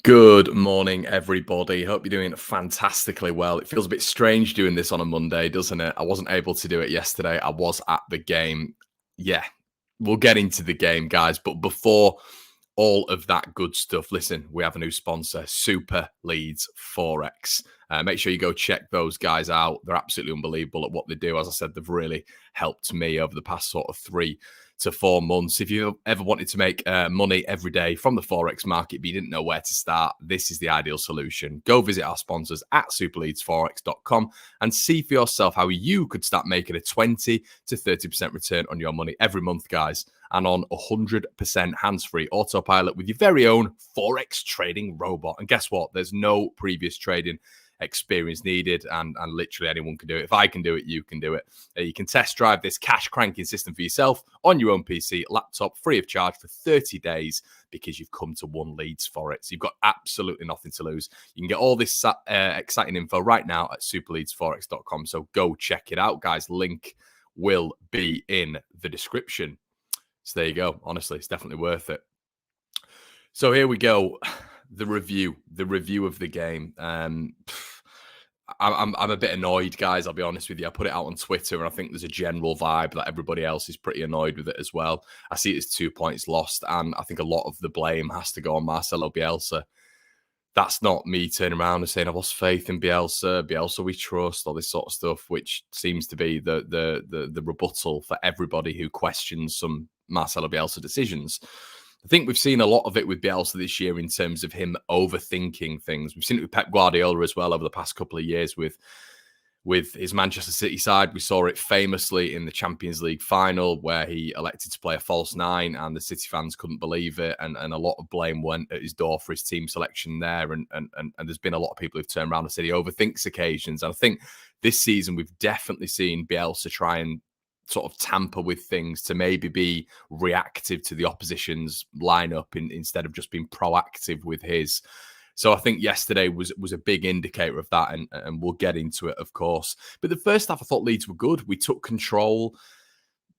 Good morning, everybody. Hope you're doing fantastically well. It feels a bit strange doing this on a Monday, doesn't it? I wasn't able to do it yesterday. I was at the game. Yeah, we'll get into the game, guys. But before all of that good stuff, listen, we have a new sponsor, Super Leeds Forex. Make sure you go check those guys out. They're absolutely unbelievable at what they do. As I said, they've really helped me over the past sort of 3 to 4 months. If you ever wanted to make money every day from the Forex market, but you didn't know where to start, this is the ideal solution. Go visit our sponsors at superleadsforex.com and see for yourself how you could start making a 20 to 30% return on your money every month, guys, and on 100% hands-free autopilot with your very own Forex trading robot. And guess what? There's no previous trading experience needed, and literally anyone can do it. If I can do it, you can do it. You can test drive this cash cranking system for yourself on your own PC, laptop, free of charge for 30 days because you've come to One Leeds for it. So you've got absolutely nothing to lose. You can get all this exciting info right now at superleadsforex.com. So go check it out, guys. Link will be in the description. So there you go. Honestly, it's definitely worth it. So here we go. The review of the game. I'm a bit annoyed, guys. I'll be honest with you. I put it out on Twitter, and I think there's a general vibe that everybody else is pretty annoyed with it as well. I see it as 2 points lost, and I think a lot of the blame has to go on Marcelo Bielsa. That's not me turning around and saying I've lost faith in Bielsa. Bielsa we trust, all this sort of stuff, which seems to be the rebuttal for everybody who questions some Marcelo Bielsa decisions. I think we've seen a lot of it with Bielsa this year in terms of him overthinking things. We've seen it with Pep Guardiola as well over the past couple of years with his Manchester City side. We saw it famously in the Champions League final where he elected to play a false 9 and the City fans couldn't believe it. And a lot of blame went at his door for his team selection there. And there's been a lot of people who've turned around and said he overthinks occasions. And I think this season we've definitely seen Bielsa try and sort of tamper with things to maybe be reactive to the opposition's lineup instead of just being proactive with his. So I think yesterday was a big indicator of that, and we'll get into it, of course. But the first half, I thought Leeds were good. We took control.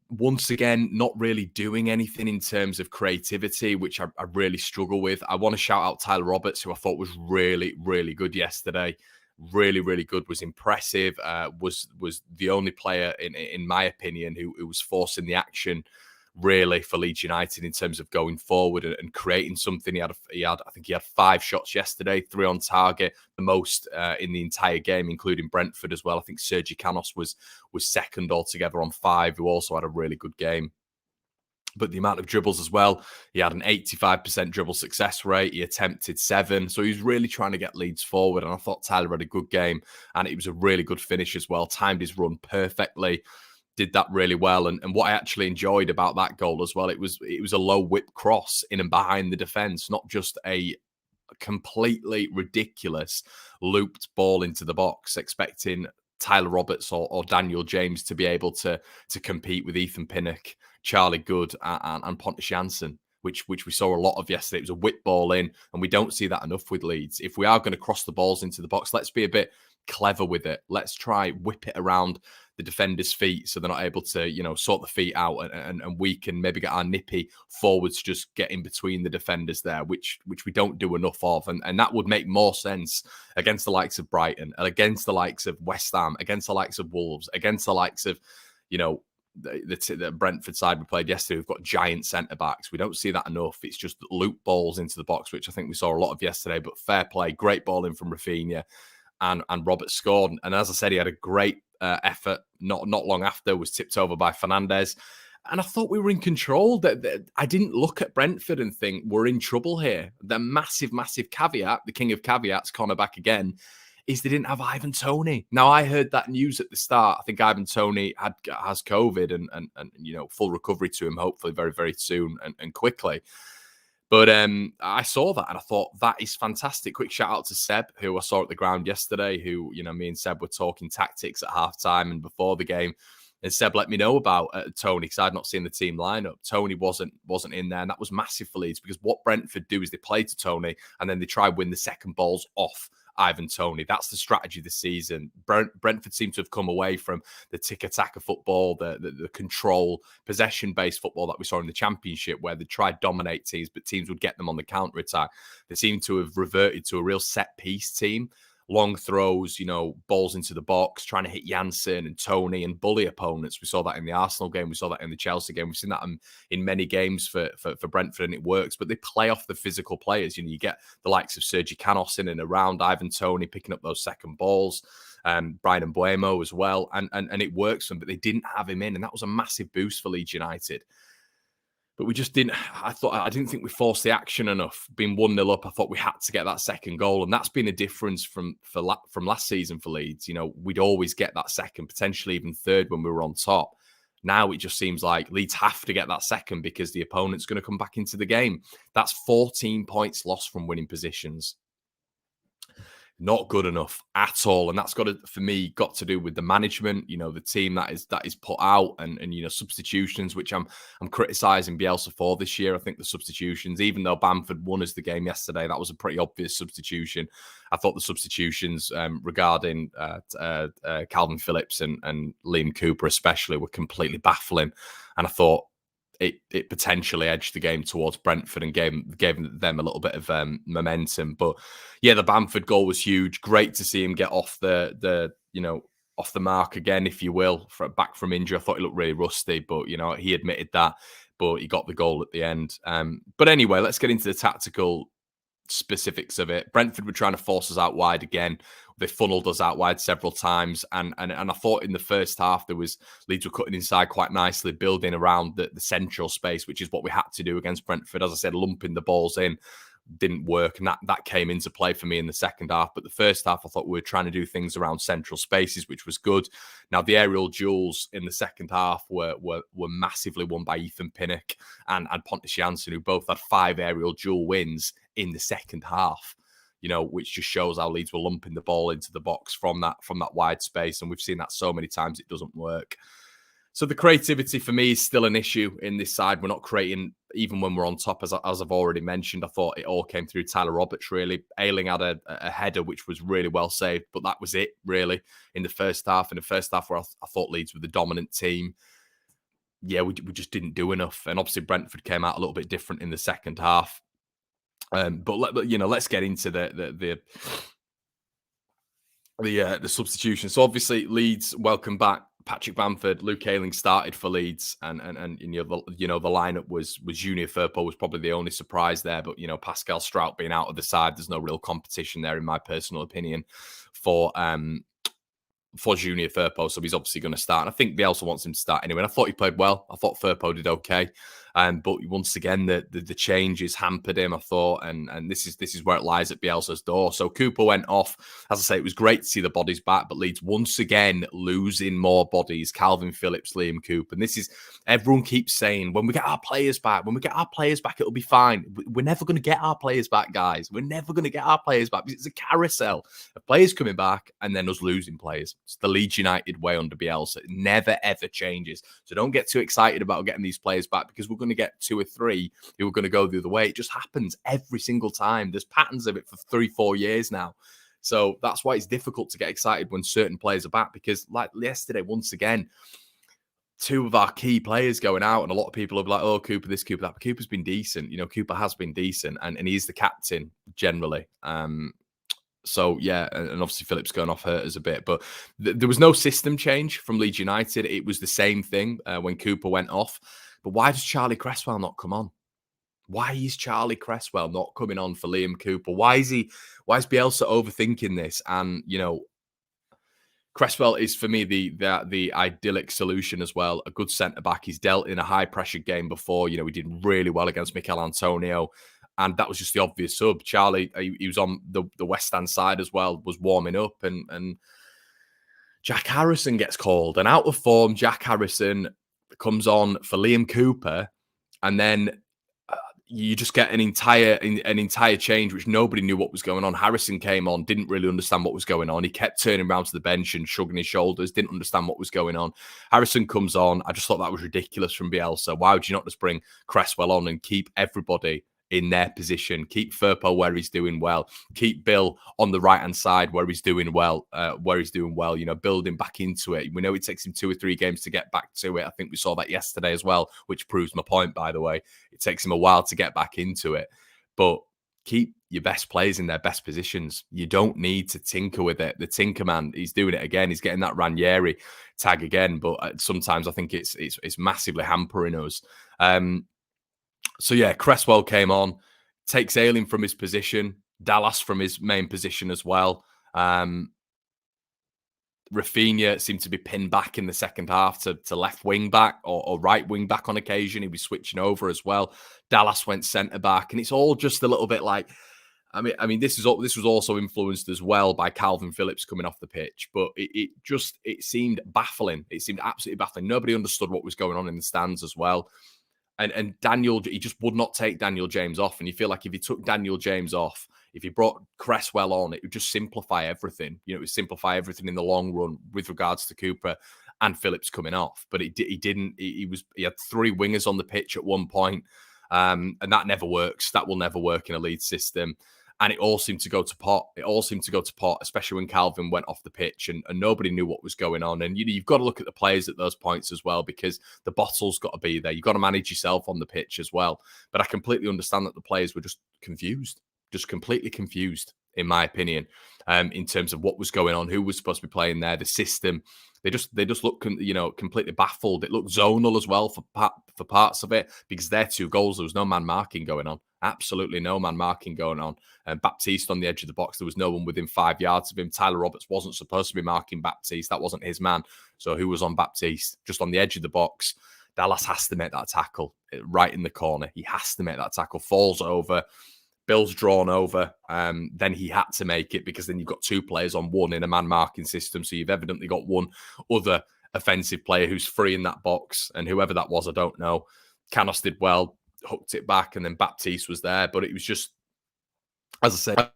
Once again, not really doing anything in terms of creativity, which I really struggle with. I want to shout out Tyler Roberts, who I thought was really, really good yesterday. Really, really good, was impressive, was the only player, in my opinion, who was forcing the action, really, for Leeds United in terms of going forward and creating something. I think he had 5 shots yesterday, 3 on target, the most in the entire game, including Brentford as well. I think Sergi Canos was second altogether on 5, who also had a really good game. But the amount of dribbles as well, he had an 85% dribble success rate. He attempted 7. So he was really trying to get Leeds forward. And I thought Tyler had a good game. And it was a really good finish as well. Timed his run perfectly. Did that really well. And what I actually enjoyed about that goal as well, it was a low whip cross in and behind the defence, not just a completely ridiculous looped ball into the box, expecting Tyler Roberts or Daniel James to be able to compete with Ethan Pinnock, Charlie Good, and Pontus Jansson, which we saw a lot of yesterday. It was a whip ball in, and we don't see that enough with Leeds. If we are going to cross the balls into the box, let's be a bit clever with it. Let's try whip it around the defenders' feet so they're not able to, sort the feet out, and we can maybe get our nippy forwards to just get in between the defenders there, which we don't do enough of. And that would make more sense against the likes of Brighton, against the likes of West Ham, against the likes of Wolves, against the likes of, the Brentford side we played yesterday. We've got giant centre-backs. We don't see that enough. It's just loop balls into the box, which I think we saw a lot of yesterday, but fair play. Great ball in from Rafinha, and Robert scored. And as I said, he had a great effort. Not long after, was tipped over by Fernandes. And I thought we were in control. I didn't look at Brentford and think we're in trouble here. The massive, massive caveat, the king of caveats, Connor back again, is they didn't have Ivan Toney. Now, I heard that news at the start. I think Ivan Toney has COVID and full recovery to him, hopefully very, very soon and quickly. But I saw that and I thought, that is fantastic. Quick shout out to Seb, who I saw at the ground yesterday, who, me and Seb were talking tactics at halftime and before the game. And Seb let me know about Toney, because I'd not seen the team lineup. Toney wasn't in there, and that was massive for Leeds, because what Brentford do is they play to Toney and then they try and win the second balls off Ivan Toney. That's the strategy this season. Brentford seem to have come away from the tiki-taka football, the control, possession-based football that we saw in the Championship, where they tried to dominate teams, but teams would get them on the counter-attack. They seem to have reverted to a real set-piece team. Long throws, balls into the box, trying to hit Janssen and Toney and bully opponents. We saw that in the Arsenal game. We saw that in the Chelsea game. We've seen that in many games for Brentford, and it works. But they play off the physical players. You get the likes of Sergi Canos in and around Ivan Toney picking up those second balls. Brian Mbuemo as well. And it works for them, but they didn't have him in. And that was a massive boost for Leeds United. But we just didn't. I didn't think we forced the action enough. Being 1-0 up, I thought we had to get that second goal, and that's been a difference from last season for Leeds. We'd always get that second, potentially even third when we were on top. Now it just seems like Leeds have to get that second because the opponent's going to come back into the game. That's 14 points lost from winning positions. Not good enough at all, and that's got to do with the management. The team that is put out, and substitutions, which I'm criticising Bielsa for this year. I think the substitutions, even though Bamford won us the game yesterday, that was a pretty obvious substitution. I thought the substitutions regarding Calvin Phillips and Liam Cooper especially were completely baffling, and I thought it potentially edged the game towards Brentford and gave them a little bit of momentum. But yeah, the Bamford goal was huge. Great to see him get off off the mark again, if you will, back from injury. I thought he looked really rusty, but he admitted that. But he got the goal at the end. But anyway, let's get into the tactical specifics of it. Brentford were trying to force us out wide again. They funneled us out wide several times, and I thought in the first half Leeds were cutting inside quite nicely, building around the central space, which is what we had to do against Brentford. As I said, lumping the balls in didn't work, and that came into play for me in the second half. But the first half, I thought we were trying to do things around central spaces, which was good. Now, the aerial duels in the second half were massively won by Ethan Pinnock and Pontus Jansson, who both had 5 aerial duel wins in the second half. Which just shows how Leeds were lumping the ball into the box from that wide space, and we've seen that so many times it doesn't work. So the creativity for me is still an issue in this side. We're not creating even when we're on top, as I've already mentioned. I thought it all came through Tyler Roberts, really. Ayling had a header which was really well saved, but that was it, really, in the first half. In the first half, where I thought Leeds were the dominant team, yeah, we just didn't do enough. And obviously Brentford came out a little bit different in the second half. But let's get into the substitution. So obviously Leeds welcome back Patrick Bamford. Luke Ayling started for Leeds, and the lineup was Junior Firpo was probably the only surprise there. But Pascal Strout being out of the side, there's no real competition there, in my personal opinion, for Junior Firpo, so he's obviously going to start. And I think Bielsa wants him to start anyway. And I thought he played well. I thought Firpo did okay. But once again, the changes hampered him, I thought, and this is where it lies at Bielsa's door. So Cooper went off. As I say, it was great to see the bodies back, but Leeds once again losing more bodies. Calvin Phillips, Liam Cooper. And this is, everyone keeps saying, when we get our players back, it'll be fine. We're never going to get our players back, guys. We're never going to get our players back, because it's a carousel of players coming back and then us losing players. It's the Leeds United way under Bielsa. It never, ever changes. So don't get too excited about getting these players back, because we're going to get 2 or 3 who are going to go the other way. It just happens every single time. There's patterns of it for 3-4 years now. So that's why it's difficult to get excited when certain players are back, because like yesterday, once again, 2 of our key players going out, and a lot of people are like, oh, Cooper this, Cooper that. But Cooper's been decent. Cooper has been decent, and he's the captain generally. So, yeah, and obviously Phillips going off hurt us a bit. But there was no system change from Leeds United. It was the same thing when Cooper went off. But why does Charlie Cresswell not come on? Why is Charlie Cresswell not coming on for Liam Cooper? Why is Bielsa overthinking this? And, Cresswell is, for me, the idyllic solution as well. A good centre-back. He's dealt in a high-pressure game before. He did really well against Mikel Antonio. And that was just the obvious sub. Charlie, he was on the West Ham side as well, was warming up. And Jack Harrison gets called. And out of form, Jack Harrison comes on for Liam Cooper. And then you just get an entire change, which nobody knew what was going on. Harrison came on, didn't really understand what was going on. He kept turning around to the bench and shrugging his shoulders, didn't understand what was going on. Harrison comes on. I just thought that was ridiculous from Bielsa. Why would you not just bring Cresswell on and keep everybody in their position. Keep Firpo where he's doing well. Keep Bill on the right-hand side where he's doing well, building back into it. We know it takes him 2 or 3 games to get back to it. I think we saw that yesterday as well, which proves my point, by the way. It takes him a while to get back into it. But keep your best players in their best positions. You don't need to tinker with it. The tinker man, he's doing it again. He's getting that Ranieri tag again, but sometimes I think it's massively hampering us. So yeah, Cresswell came on, takes Ayling from his position, Dallas from his main position as well. Rafinha seemed to be pinned back in the second half to left wing back or right wing back on occasion. He was switching over as well. Dallas went centre back, and it's all just a little bit like. I mean, this was also influenced as well by Calvin Phillips coming off the pitch, but it seemed baffling. It seemed absolutely baffling. Nobody understood what was going on in the stands as well. And Daniel, he just would not take Daniel James off. And you feel like if he took Daniel James off, if he brought Cresswell on, it would just simplify everything. It would simplify everything in the long run with regards to Cooper and Phillips coming off. But he didn't. He had 3 wingers on the pitch at one point, and that never works. That will never work in a Leeds system. And it all seemed to go to pot. Especially when Calvin went off the pitch and nobody knew what was going on. And you've got to look at the players at those points as well, because the bottle's got to be there. You've got to manage yourself on the pitch as well. But I completely understand that the players were just confused, just completely confused, in my opinion, in terms of what was going on, who was supposed to be playing there, the system. They just look, completely baffled. It looked zonal as well for parts of it, because their 2 goals, there was no man marking going on. Absolutely no man marking going on. And Baptiste on the edge of the box, there was no one within 5 yards of him. Tyler Roberts wasn't supposed to be marking Baptiste. That wasn't his man. So who was on Baptiste? Just on the edge of the box. Dallas has to make that tackle right in the corner. He has to make that tackle. Falls over. Bill's drawn over. Then he had to make it, because then you've got 2 players on 1 in a man marking system. So you've evidently got 1 other offensive player who's free in that box. And whoever that was, I don't know. Canos did well, hooked it back, and then Baptiste was there. But it was just, as I said,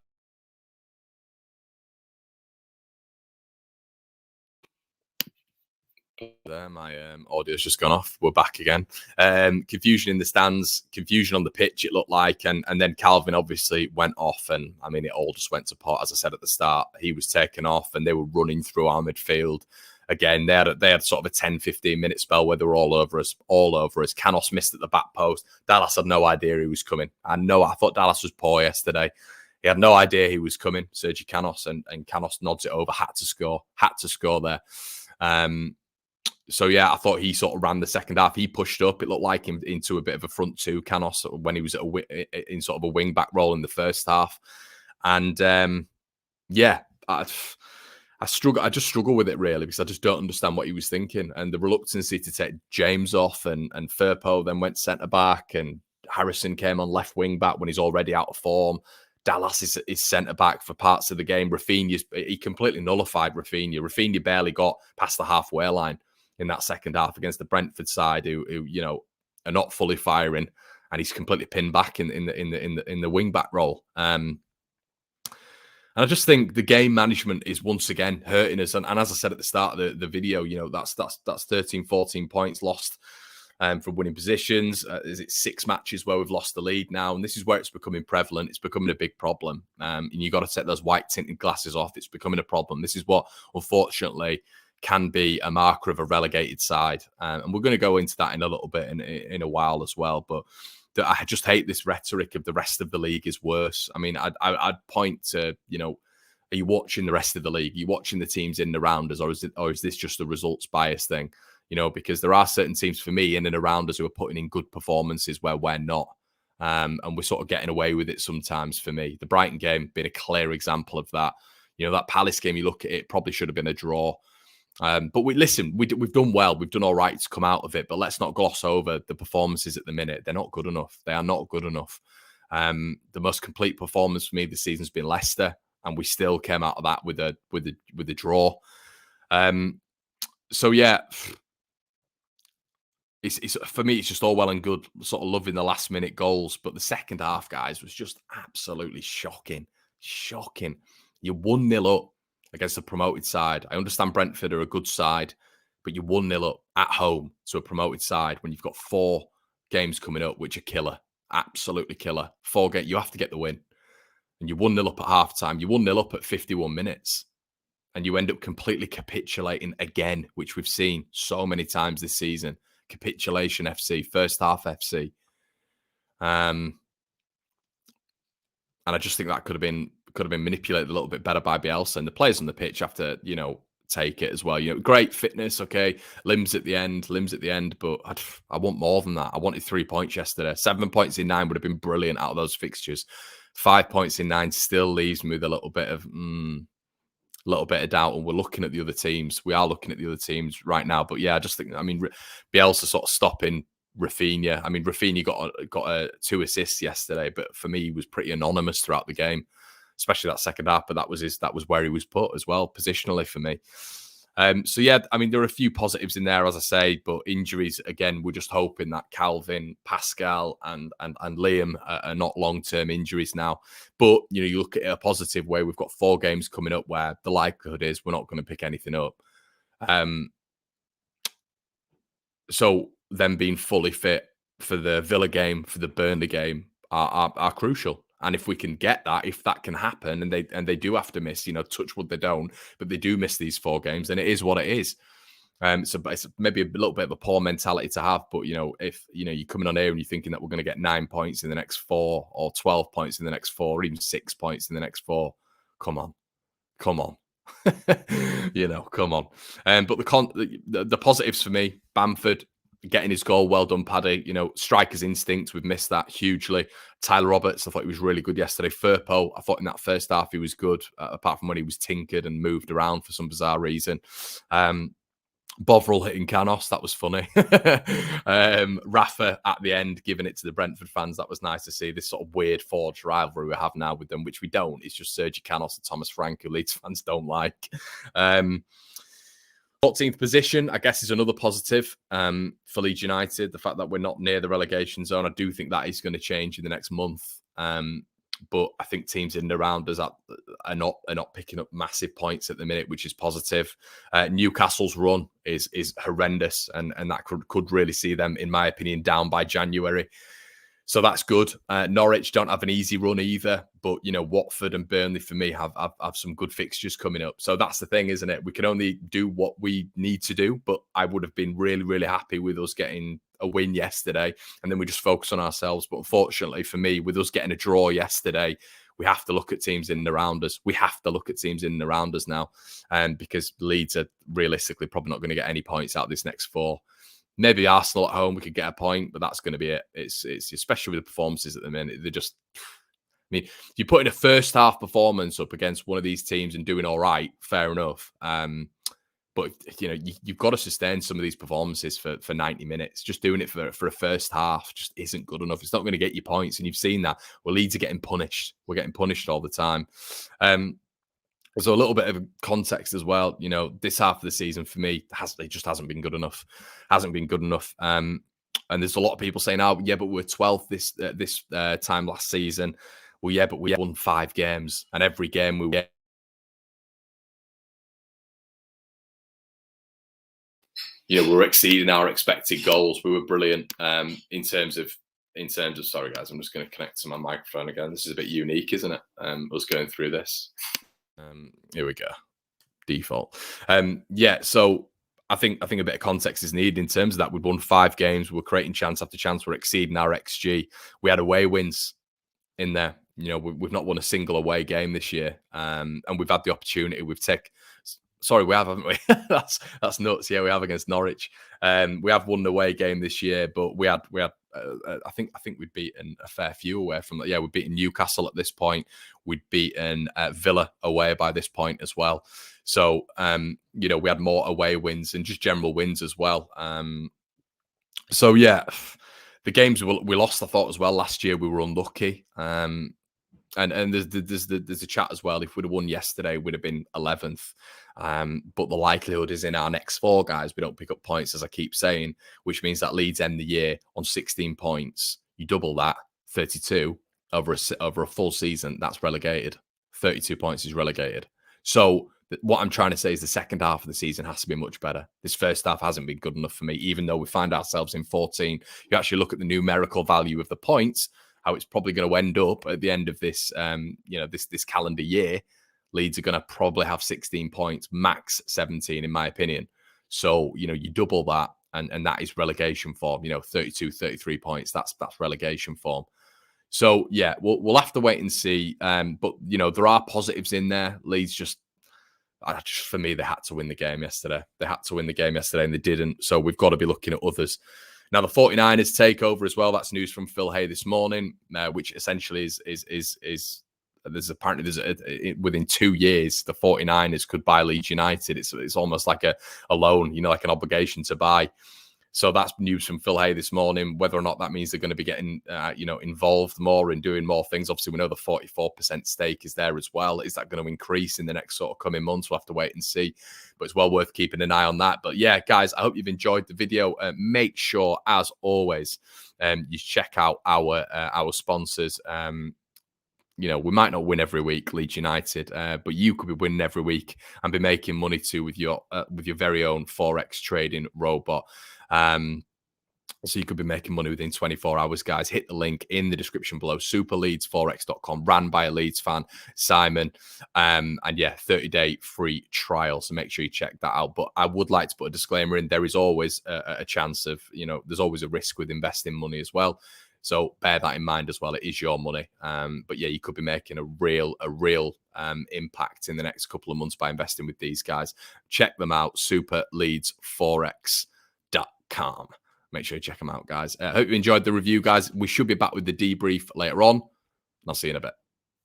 there, my audio's just gone off. We're back again. Confusion in the stands, confusion on the pitch, it looked like, and then Calvin obviously went off, and I mean, it all just went to pot. As I said at the start, he was taken off, and they were running through our midfield. Again, they had sort of a 10-15 minute spell where they were all over us. Canos missed at the back post. Dallas had no idea he was coming. I thought Dallas was poor yesterday. He had no idea he was coming, Sergi Canos, and Canos nods it over. Had to score there. So yeah, I thought he sort of ran the second half. He pushed up. It looked like him into a bit of a front 2, Canos, when he was in sort of a wing back role in the first half. And I just struggle with it, really, because I just don't understand what he was thinking. And the reluctancy to take James off, and Firpo then went centre back, and Harrison came on left wing back when he's already out of form. Dallas is centre back for parts of the game. He completely nullified Rafinha. Rafinha barely got past the halfway line in that second half against the Brentford side, who are not fully firing, and he's completely pinned back in the wing back role. And I just think the game management is once again hurting us. And as I said at the start of the video, that's 13, 14 points lost from winning positions. Is it 6 matches where we've lost the lead now? And this is where it's becoming prevalent. It's becoming a big problem. And you've got to take those white tinted glasses off. It's becoming a problem. This is what, unfortunately, can be a marker of a relegated side. And we're going to go into that in a little bit in a while as well. But I just hate this rhetoric of the rest of the league is worse. I mean, I'd point to, are you watching the rest of the league? Are you watching the teams in and around us, or is this just a results bias thing? Because there are certain teams for me in and around us who are putting in good performances where we're not. And we're sort of getting away with it sometimes for me. The Brighton game being a clear example of that. That Palace game, you look at it, probably should have been a draw. But we've done well. We've done all right to come out of it. But let's not gloss over the performances at the minute. They're not good enough. They are not good enough. The most complete performance for me this season has been Leicester, and we still came out of that with a draw. So yeah, it's for me, it's just all well and good, sort of loving the last minute goals, but the second half, guys, was just absolutely shocking. You're 1-0 up against a promoted side. I understand Brentford are a good side, but you're 1-0 up at home to a promoted side when you've got 4 games coming up, which are killer. absolutely killer. 4 you have to get the win. And you're 1-0 up at half-time. You're 1-0 up at 51 minutes. And you end up completely capitulating again, which we've seen so many times this season. Capitulation FC, first half FC. And I just think that could have been manipulated a little bit better by Bielsa. And the players on the pitch have to, take it as well. Great fitness, okay, limbs at the end, but I want more than that. I wanted 3 points yesterday. 7 points in 9 would have been brilliant out of those fixtures. 5 points in 9 still leaves me with a little bit of doubt. And we're looking at the other teams. We are looking at the other teams right now. But yeah, I just think, Bielsa sort of stopping Rafinha. Rafinha got 2 assists yesterday, but for me, he was pretty anonymous throughout the game, especially that second half. But that was where he was put as well, positionally for me. So yeah, there are a few positives in there, as I say, but injuries again. We're just hoping that Calvin, Pascal, and Liam are not long-term injuries now. But you look at it a positive way. We've got 4 games coming up where the likelihood is we're not going to pick anything up. So them being fully fit for the Villa game, for the Burnley game, are crucial. And if we can get that, if that can happen, and they do have to miss, touch wood they don't, but they do miss these 4 games, then it is what it is. So it's maybe a little bit of a poor mentality to have, but if you're coming on here and you're thinking that we're going to get 9 points in the next 4, or 12 points in the next 4, or even 6 points in the next 4, come on. Come on. But the positives for me, Bamford getting his goal, well done, Paddy. Striker's instinct, we've missed that hugely. Tyler Roberts, I thought he was really good yesterday. Firpo, I thought in that first half he was good, apart from when he was tinkered and moved around for some bizarre reason. Bovril hitting Canos, that was funny. Rafa at the end giving it to the Brentford fans, that was nice to see. This sort of weird forged rivalry we have now with them, which we don't. It's just Sergi Canos and Thomas Frank, who Leeds fans don't like. 14th position, I guess, is another positive for Leeds United. The fact that we're not near the relegation zone, I do think that is going to change in the next month. But I think teams in and around us are not picking up massive points at the minute, which is positive. Newcastle's run is horrendous, and that could really see them, in my opinion, down by January. So that's good. Norwich don't have an easy run either, but Watford and Burnley for me have some good fixtures coming up. So that's the thing, isn't it? We can only do what we need to do, but I would have been really, really happy with us getting a win yesterday, and then we just focus on ourselves. But unfortunately for me, with us getting a draw yesterday, we have to look at teams in and around us. We have to look at teams in and around us now, because Leeds are realistically probably not going to get any points out of this next 4. Maybe Arsenal at home, we could get a point, but that's going to be it. It's especially with the performances at the minute. They're just, if you're putting a first half performance up against one of these teams and doing all right, fair enough. But you've got to sustain some of these performances for 90 minutes. Just doing it for a first half just isn't good enough. It's not going to get you points, and you've seen that. Well, Leeds are getting punished. We're getting punished all the time. So a little bit of context as well. This half of the season for me it just hasn't been good enough. And there's a lot of people saying, "Oh, yeah, but we're 12th this time last season." Well, yeah, but we won 5 games, and every game we won. We're exceeding our expected goals. We were brilliant in terms of. Sorry, guys, I'm just going to connect to my microphone again. This is a bit unique, isn't it? Us going through this. Here we go. Default. So I think a bit of context is needed in terms of that. We've won 5 games. We're creating chance after chance. We're exceeding our XG. We had away wins in there. We've not won a single away game this year, and we've had the opportunity. Sorry, we have, haven't we? that's nuts. Yeah, we have against Norwich. We have won the away game this year, but we had. I think we'd beaten a fair few away from that. Yeah, we'd beaten Newcastle at this point. We'd beaten Villa away by this point as well. So we had more away wins and just general wins as well. So yeah, the games we lost, I thought as well last year, we were unlucky. And there's a chat as well. If we'd have won yesterday, we'd have been 11th. But the likelihood is in our next 4, guys, we don't pick up points, as I keep saying, which means that Leeds end the year on 16 points. You double that, 32 over a full season. That's relegated. 32 points is relegated. So What I'm trying to say is the second half of the season has to be much better. This first half hasn't been good enough for me, even though we find ourselves in 14. You actually look at the numerical value of the points, how it's probably going to end up at the end of this, this calendar year. Leeds are going to probably have 16 points, max 17, in my opinion. So, you double that, and that is relegation form, 32, 33 points. That's relegation form. So, yeah, we'll have to wait and see. But, there are positives in there. Leeds for me, they had to win the game yesterday. They had to win the game yesterday, and they didn't. So we've got to be looking at others. Now, the 49ers takeover as well. That's news from Phil Hay this morning, which essentially is within 2 years, the 49ers could buy Leeds United. It's almost like a loan, like an obligation to buy. So that's news from Phil Hay this morning. Whether or not that means they're going to be getting, involved more and doing more things. Obviously, we know the 44% stake is there as well. Is that going to increase in the next sort of coming months? We'll have to wait and see. But it's well worth keeping an eye on that. But yeah, guys, I hope you've enjoyed the video. Make sure, as always, you check out our sponsors. We might not win every week, Leeds United, but you could be winning every week and be making money too with your very own Forex trading robot. So you could be making money within 24 hours, guys. Hit the link in the description below, superleadsforex.com, ran by a Leeds fan, Simon. And yeah, 30-day free trial. So make sure you check that out. But I would like to put a disclaimer in. There is always a chance of, there's always a risk with investing money as well. So bear that in mind as well. It is your money. But yeah, you could be making a real impact in the next couple of months by investing with these guys. Check them out, superleadsforex.com. Make sure you check them out, guys. I hope you enjoyed the review, guys. We should be back with the debrief later on. I'll see you in a bit.